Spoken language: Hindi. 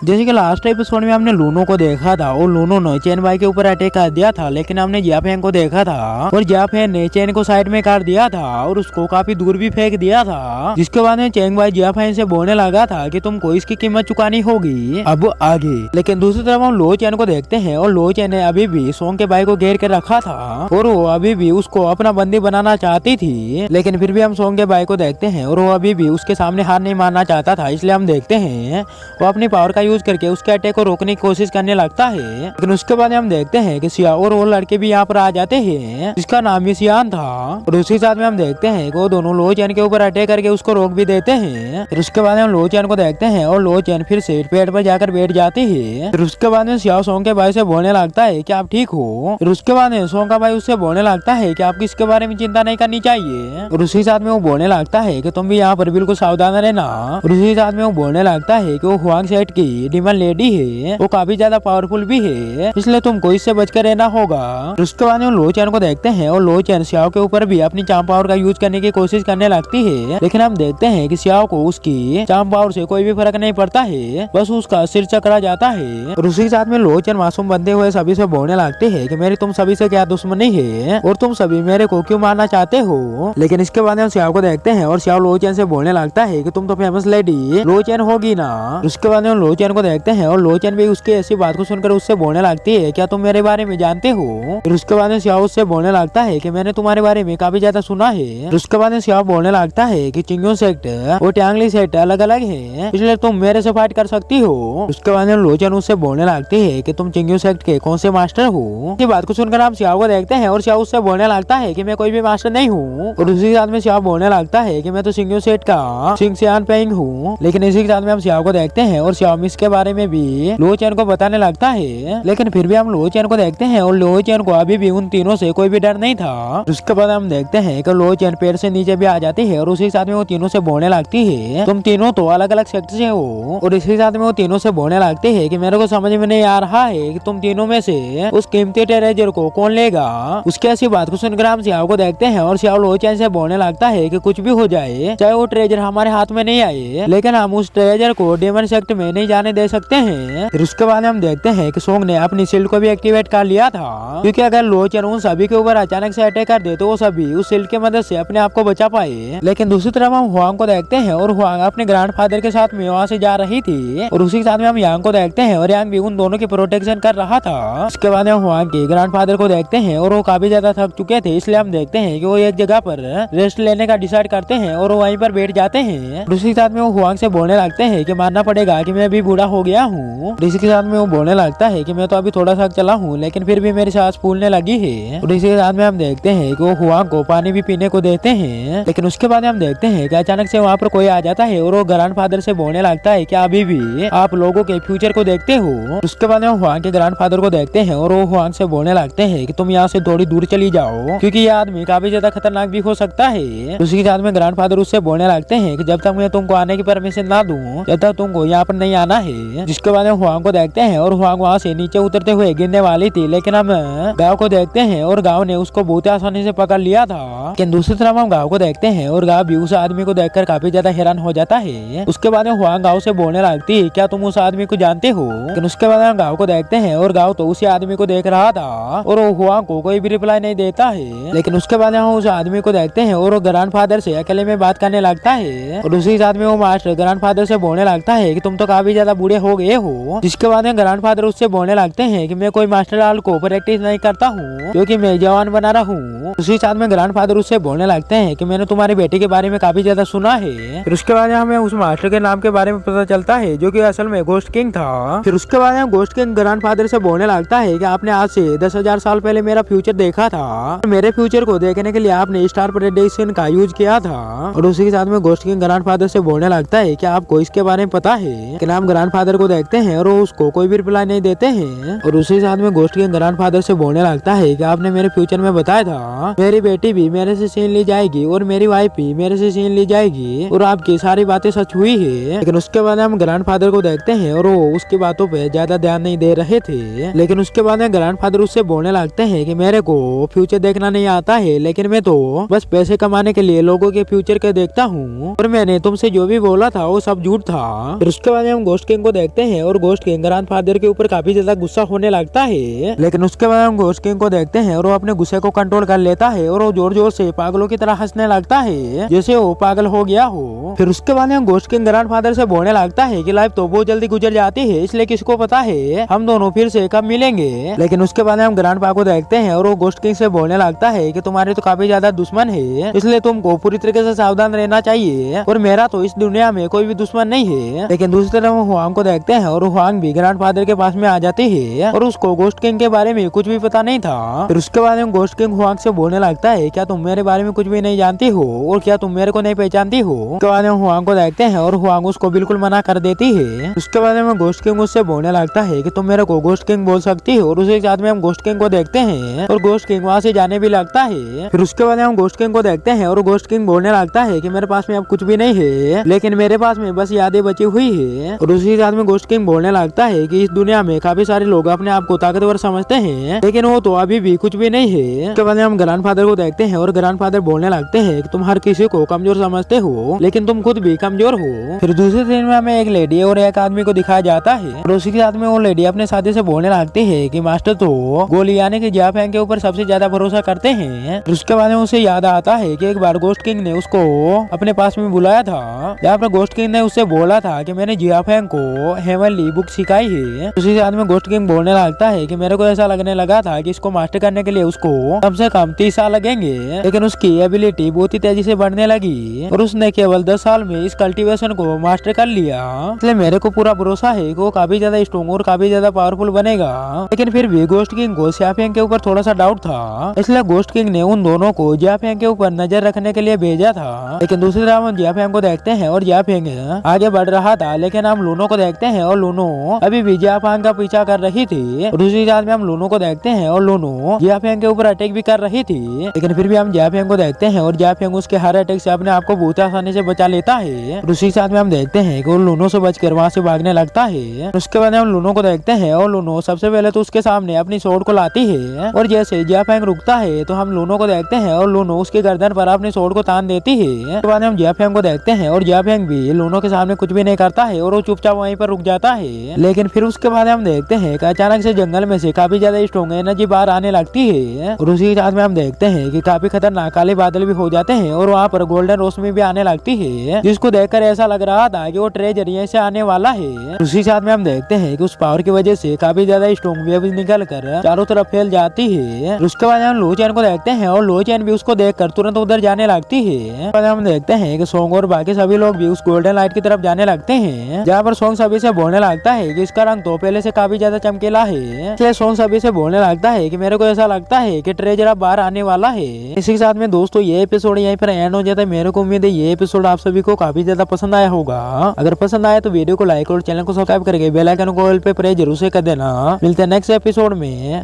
जैसे कि लास्ट एपिसोड में हमने लूनो को देखा था और लूनो ने चैन भाई के ऊपर अटैक कर दिया था, लेकिन हमने जियाफेंग को देखा था और जियाफेंग ने चैन को साइड में कर दिया था और उसको काफी दूर भी फेंक दिया था। जिसके बाद में चैन भाई जियाफेंग से बोलने लगा था कि तुमको इसकी कीमत चुकानी होगी अब आगे। लेकिन दूसरी तरफ हम लो चैन को देखते हैं और लो चैन ने अभी भी सोंग के भाई को घेर कर रखा था और वो अभी भी उसको अपना बंदी बनाना चाहती थी। लेकिन फिर भी हम सोंग के भाई को देखते हैं और वो अभी भी उसके सामने हार नहीं मानना चाहता था, इसलिए हम देखते हैं वो अपनी पावर का यूज करके उसके अटैक को रोकने की कोशिश करने लगता है। लेकिन उसके बाद हम देखते हैं कि सिया और वो लड़के भी यहाँ पर आ जाते हैं जिसका नाम भी सियान था और उसी साथ में हम देखते हैं कि वो दोनों लो चैन के ऊपर अटैक करके उसको रोक भी देते हैं। फिर उसके बाद हम लो चैन को देखते हैं और लो चैन फिर से पेड़ पर जाकर बैठ जाती है। फिर उसके बाद में सिया सोंग के भाई से बोलने लगता है कि आप ठीक हो। फिर उसके बाद में सोंग का भाई उससे बोलने लगता है कि आपको इसके बारे में चिंता नहीं करनी चाहिए और उसी साथ में वो बोलने लगता है कि तुम भी यहाँ पर बिल्कुल सावधान रहना। और उसी साथ में वो बोलने लगता है कि वो हुआंग सेट की डिमन लेडी है, वो काफी ज्यादा पावरफुल भी है, इसलिए तुमको इससे बचकर रहना होगा। उसके बाद में लो चैन को देखते हैं और लो चैन सियाओ के ऊपर भी अपनी चाम पावर का यूज करने की कोशिश करने लगती है। लेकिन हम देखते हैं कि सियाओ को उसकी चाम पावर से कोई भी फर्क नहीं पड़ता है, बस उसका सिर चकरा जाता है। और उसी साथ में लो चैन मासूम बनते हुए सभी से बोलने लगते है कि मेरी तुम सभी से क्या दुश्मनी है और तुम सभी मेरे को क्यों मारना चाहते हो। लेकिन इसके बाद हम सियाओ को देखते हैं और सियाओ लो चैन से बोलने लगता है कि तुम तो फेमस लेडी लो चैन होगी ना। उसके बाद हम लो चैन को देखते हैं और लो चैन भी उसकी ऐसी बात को सुनकर उससे बोलने लगती है क्या तुम मेरे बारे में जानते हो। फिर उसके बाद सियाओ उससे बोलने लगता है कि मैंने तुम्हारे बारे में काफी ज्यादा सुना है। उसके बाद सियाओ बोलने लगता है कि चिंगो सेक्ट और ट्यांगली सेक्ट अलग अलग है, इसलिए तुम मेरे से फाइट कर सकती हो। उसके बाद लो चैन उससे बोलने लगती है कि तुम चिंगो सेक्ट के कौन से मास्टर हो। ये बात को सुनकर हम सियाओ को देखते हैं और सियाओ उससे बोलने लगता है कि मैं कोई भी मास्टर नहीं हूँ। और उसी साथ में सियाओ बोलने लगता है कि मैं तो चिंगो सेक्ट का सिंग सियान पेंग हूँ। लेकिन इसी के साथ में हम सियाओ को देखते हैं और सियाओ मिस के बारे में भी लो चैन को बताने लगता है। लेकिन फिर भी हम लो चैन को देखते हैं और लो चैन को अभी भी उन तीनों से कोई भी डर नहीं था। उसके बाद हम देखते हैं कि लो चैन पेड़ से नीचे भी आ जाती है और उसी साथ में वो तीनों से बोलने लगती है तुम तीनों तो अलग अलग सेक्टर से हो। और इसी साथ में वो तीनों से बोलने लगते है कि मेरे को समझ में नहीं आ रहा है कि तुम तीनों में से उस कीमती ट्रेजर को कौन लेगा। उसकी ऐसी बात को सुनकर हम सियाओ को देखते हैं और सियाओ लो चैन से बोलने लगता है कि कुछ भी हो जाए, चाहे वो ट्रेजर हमारे हाथ में नहीं आए, लेकिन हम उस ट्रेजर को डेमन सेक्ट में नहीं जाने दे सकते हैं। फिर उसके बाद हम देखते हैं कि सोंग ने अपनी शील्ड को भी एक्टिवेट कर लिया था, क्योंकि अगर लो चैन उन सभी के ऊपर अचानक से अटैक कर दे तो वो सभी उस शील्ड की मदद से अपने आप को बचा पाए। लेकिन दूसरी तरफ हम हुआंग को देखते हैं और हुआंग अपने ग्रैंडफादर के साथ में वहाँ से जा रही थी और उसी के साथ में हम यांग को देखते हैं और यांग भी उन दोनों की प्रोटेक्शन कर रहा था। उसके बाद हम हुआंग के ग्रैंडफादर को देखते हैं और वो काफी ज्यादा थक चुके थे, इसलिए हम देखते हैं कि वो एक जगह पर रेस्ट लेने का डिसाइड करते हैं और वो वहीं पर बैठ जाते हैं। उसी के साथ में वो हुआंग से बोलने लगते हैं कि मानना पड़ेगा कि मैं भी बूढ़ा हो गया हूँ। इसी के साथ में वो बोलने लगता है कि मैं तो अभी थोड़ा सा चला हूँ, लेकिन फिर भी मेरी सांस फूलने लगी है। और इसी के साथ में हम देखते हैं कि वो हुआंग को पानी भी पीने को देते हैं। लेकिन उसके बाद हम देखते हैं कि अचानक से वहाँ पर कोई आ जाता है और वो ग्रैंडफादर से बोलने लगता है कि अभी भी आप लोगों के फ्यूचर को देखते हो। उसके बाद हम हुआंग के ग्रैंडफादर को देखते हैं और वो हुआंग से बोलने लगते हैं कि तुम यहाँ से थोड़ी दूर चली जाओ, क्योंकि ये आदमी काफी ज्यादा खतरनाक भी हो सकता है। उसी के साथ में ग्रैंडफादर उससे बोलने लगते हैं कि जब तक मैं तुमको आने की परमिशन ना दूं, जब तक तुमको यहाँ पर नहीं आना है। जिसके बाद हम हुआंग को देखते हैं और हुआंग वहाँ से नीचे उतरते हुए गिरने वाली थी, लेकिन हम गाँव को देखते हैं और गाँव ने उसको बहुत आसानी से पकड़ लिया था। लेकिन दूसरी तरफ हम गाँव को देखते हैं और गाँव भी उस आदमी को देखकर काफी ज्यादा हैरान हो जाता है। उसके बाद हुआंग गाँव से बोलने लगती है क्या तुम उस आदमी को जानते हो। लेकिन उसके बाद हम गाँव को देखते हैं और गाँव तो उसी आदमी को देख रहा था और वो हुआंग को कोई भी रिप्लाई नहीं देता है। लेकिन उसके बाद हम उस आदमी को देखते हैं और वो ग्रैंडफादर से अकेले में बात करने लगता है और उसी साथ में वो मास्टर ग्रैंडफादर से बोलने लगता है कि तुम तो काफी ज्यादा बूढ़े हो गए हो। जिसके बाद में ग्रैंडफादर उससे बोलने लगते हैं कि मैं कोई मास्टर आर्ट को प्रैक्टिस नहीं करता हूँ, क्योंकि मैं जवान बना रहा हूँ। उसी साथ में ग्रैंडफादर उससे बोलने लगते हैं कि मैंने तुम्हारी बेटी के बारे में काफी ज्यादा सुना है। फिर उसके बाद हमें उस मास्टर के नाम के बारे में पता चलता है जो कि असल में गोस्ट किंग था। फिर उसके बाद हम गोस्ट किंग ग्रैंडफादर से बोलने लगता है कि आपने आज से 10,000 साल पहले मेरा फ्यूचर देखा था, मेरे फ्यूचर को देखने के लिए आपने स्टार प्रेडिक्शन का यूज किया था। और उसी के साथ में गोस्ट किंग ग्रैंडफादर से बोलने लगता है कि आपको इसके बारे में पता है कि नाम ग्रैंडफादर को देखते हैं और वो उसको कोई भी रिप्लाई नहीं देते हैं। और उसी साथ में गोस्ट किंग ग्रैंडफादर से बोलने लगता है कि आपने मेरे फ्यूचर में बताया था मेरी बेटी भी मेरे से छीन ली जाएगी और मेरी वाइफ भी मेरे से छीन ली जाएगी, और आपकी सारी बातें सच हुई है। लेकिन उसके बाद हम ग्रैंडफादर को देखते हैं और वो उसकी बातों पे ज्यादा ध्यान नहीं दे रहे थे। लेकिन उसके बाद में ग्रैंडफादर उससे बोलने लगते हैं कि मेरे को फ्यूचर देखना नहीं आता है, लेकिन मैं तो बस पैसे कमाने के लिए लोगों के फ्यूचर के देखता हूँ और मैंने तुमसे जो भी बोला था वो सब झूठ था। फिर उसके बाद हम गोस्ट किंग को देखते हैं और घोस्ट किंग ग्रैंडफादर के ऊपर काफी ज्यादा गुस्सा होने लगता है। लेकिन उसके बाद हम घोस्ट किंग को देखते हैं और वो अपने गुस्से को कंट्रोल कर लेता है और वो जोर जोर से पागलों की तरह हंसने लगता है जैसे वो पागल हो गया हो। फिर उसके बाद हम घोस्ट किंग ग्रैंडफादर से बोलने लगता है कि लाइफ तो बहुत जल्दी गुजर जाती है, इसलिए किसको पता है हम दोनों फिर से कब मिलेंगे। लेकिन उसके बाद हम ग्रैंडपा को देखते हैं और वो घोस्ट किंग से बोलने लगता है कि तुम्हारे तो काफी ज्यादा दुश्मन है, इसलिए तुमको पूरी तरीके से सावधान रहना चाहिए और मेरा तो इस दुनिया में कोई भी दुश्मन नहीं है। लेकिन दूसरी तरफ हम हुआंग को देखते हैं और हुआंग भी ग्रैंडफादर के पास में आ जाती है और उसको घोस्ट किंग के बारे में कुछ भी पता नहीं था। फिर उसके बाद हम घोस्ट किंग हुआंग से बोलने लगता है क्या तुम मेरे बारे में कुछ भी नहीं जानती हो और क्या तुम मेरे को नहीं पहचानती हो। उसके बाद हम हुआंग को देखते हैं और हुआंग उसको बिल्कुल मना कर देती है। उसके बाद हम घोस्ट किंग उससे बोलने लगता है कि तुम मेरे को घोस्ट किंग बोल सकती हो और उसी के साथ में हम घोस्ट किंग को देखते हैं और घोस्ट किंग वहाँ से जाने भी लगता है। फिर उसके बाद हम घोस्ट किंग को देखते हैं और घोस्ट किंग बोलने लगता है कि मेरे पास में अब कुछ भी नहीं है, लेकिन मेरे पास में बस यादें बची हुई है। और उसी के साथ में घोस्ट किंग बोलने लगता है कि इस दुनिया में काफी सारे लोग अपने आप को ताकतवर समझते हैं, लेकिन वो तो अभी भी कुछ भी नहीं है। उसके बाद हम ग्रैंडफादर को देखते हैं और ग्रैंडफादर बोलने लगते हैं कि तुम हर किसी को कमजोर समझते हो, लेकिन तुम खुद भी कमजोर हो। फिर दूसरे सीन में हमें एक लेडी और एक आदमी को दिखाया जाता है और उसी के साथ में वो लेडी अपने साथी से बोलने लगती है कि मास्टर तो गोली यानी कि जिया फेंग के ऊपर सबसे ज्यादा भरोसा करते हैं। उसके बाद में उसे याद आता है कि एक बार घोस्ट किंग ने उसको अपने पास में बुलाया था, जहाँ पर घोस्ट किंग ने उससे बोला था कि मैंने जिया फेंग को हेवनली बुक सिखाई है। उसी के साथ में घोस्ट किंग बोलने लगता है कि मेरे को ऐसा लगने लगा था कि इसको मास्टर करने के लिए उसको कम से कम 30 साल लगेंगे, लेकिन उसकी एबिलिटी बहुत ही तेजी से बढ़ने लगी और उसने केवल 10 साल में इस कल्टीवेशन को मास्टर कर लिया। इसलिए मेरे को पूरा भरोसा है कि वो काफी ज्यादा स्ट्रॉन्ग और काफी ज्यादा पावरफुल बनेगा। लेकिन फिर भी घोस्ट किंग को जिया फेंग के ऊपर थोड़ा सा डाउट था, इसलिए घोस्ट किंग ने उन दोनों को जिया फेंग के ऊपर नजर रखने के लिए भेजा था। लेकिन दूसरी तरफ हम जिया फेंग को देखते हैं और जिया फेंग आगे बढ़ रहा था, लेकिन हम लूनो को देखते हैं और लूनो अभी भी जिया फेंग का पीछा कर रही थी। और दूसरी साथ में हम लूनो को देखते हैं और लूनो जिया फेंग के ऊपर अटैक भी कर रही थी। लेकिन फिर भी हम जिया फेंग को देखते हैं और जिया फेंग उसके हर अटैक से अपने आप को बहुत आसानी से बचा लेता है। और उसी साथ में हम देखते हैं कि वो लूनो से बचकर वहाँ से भागने लगता है। उसके बाद हम लूनो को देखते हैं और लूनो सबसे पहले तो उसके सामने अपनी स्वॉर्ड को लाती है और जैसे जिया फेंग रुकता है तो हम लूनो को देखते हैं और लूनो उसके गर्दन पर अपनी स्वॉर्ड को तान देती है। उसके बाद हम जिया फेंग को देखते हैं और जिया फेंग भी लूनो के सामने कुछ भी नहीं करता है और वो चुपचाप वहीं पर रुक जाता है। लेकिन फिर उसके बाद हम देखते हैं कि अचानक से जंगल में से काफी ज्यादा स्ट्रॉन्ग एनर्जी बाहर आने लगती है और उसी के साथ में हम देखते हैं कि काफी खतरनाक काले बादल भी हो जाते हैं और वहाँ पर गोल्डन रोशनी भी आने लगती है, जिसको देखकर ऐसा लग रहा था कि वो ट्रेजर यहीं से आने वाला है। उसी साथ में हम देखते हैं कि उस पावर की वजह से काफी ज्यादा स्ट्रॉन्ग वेव निकल कर चारों तरफ फैल जाती है। उसके बाद हम लो चैन को देखते हैं और लो चैन भी उसको देखकर तुरंत उधर जाने लगती है। बाद हम देखते हैं कि सोंग और बाकी सभी लोग भी उस गोल्डन लाइट की तरफ जाने लगते हैं, जहाँ पर सोंग सभी से बोलने लगता है कि इसका रंग तो पहले से काफी ज्यादा चमकीला है। इसलिए सोंग सभी से बोलने लगता है कि मेरे को ऐसा लगता है कि ट्रेजर अब बाहर आने वाला है। इसी के साथ में दोस्तों ये एपिसोड यहीं पर एंड हो जाता है। मेरे को उम्मीद है ये एपिसोड आप सभी को काफी ज्यादा पसंद आया होगा। अगर पसंद आया तो वीडियो को लाइक और चैनल को सब्सक्राइब करके बेल आइकन को ऑल पे प्रेस जरूर से कर देना। मिलते हैं नेक्स्ट एपिसोड में।